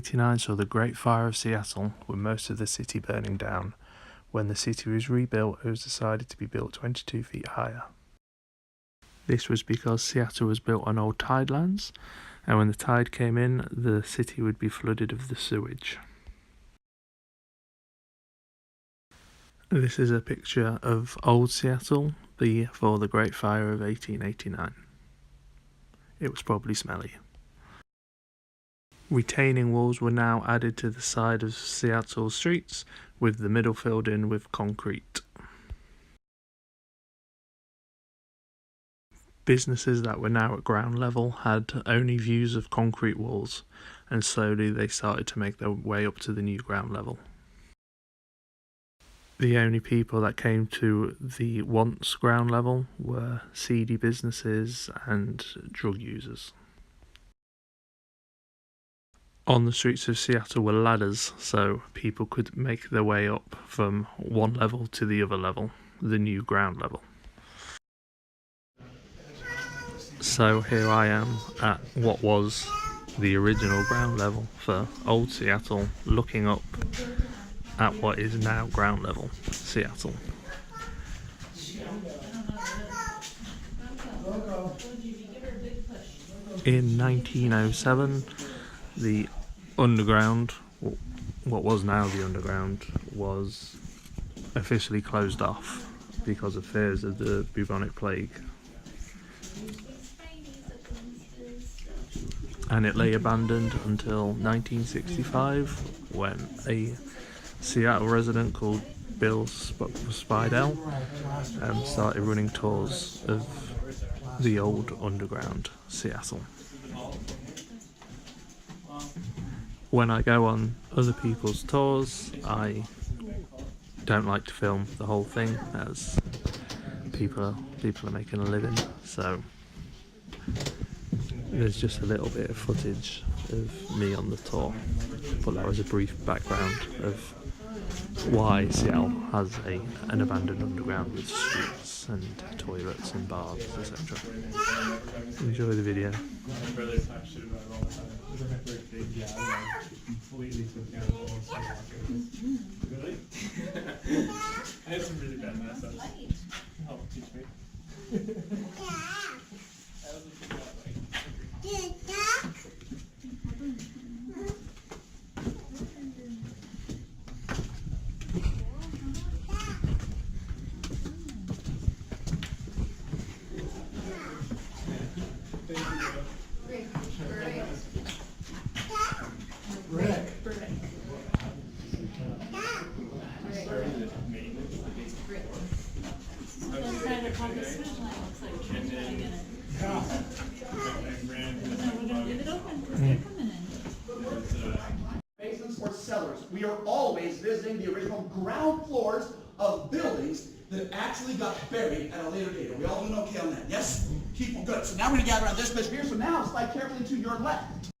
1889 saw the Great Fire of Seattle, with most of the city burning down. When the city was rebuilt, it was decided to be built 22 feet higher. This was because Seattle was built on old tidelands, and when the tide came in, the city would be flooded of the sewage. This is a picture of old Seattle before the Great Fire of 1889. It was probably smelly. Retaining walls were now added to the side of Seattle streets, with the middle filled in with concrete. Businesses that were now at ground level had only views of concrete walls, and slowly they started to make their way up to the new ground level. The only people that came to the once ground level were seedy businesses and drug users. On the streets of Seattle were ladders, so people could make their way up from one level to the other level, the new ground level. So here I am at what was the original ground level for old Seattle, looking up at what is now ground level Seattle. In 1907, the underground, what was now the underground, was officially closed off because of fears of the bubonic plague. And it lay abandoned until 1965, when a Seattle resident called Bill Spidell started running tours of the old underground Seattle. When I go on other people's tours, I don't like to film the whole thing, as people are making a living, so there's just a little bit of footage of me on the tour, but that was a brief background of why Seattle has an abandoned underground with streets and toilets and bars, etc. Enjoy the video. I had some really bad mess ups. Help teach me. Basements or cellars. We are always visiting the original ground floors of buildings that actually got buried at a later date. Are we all doing okay on that? Yes? Keep them good. So now we're going to gather around this bitch here. So now slide carefully to your left.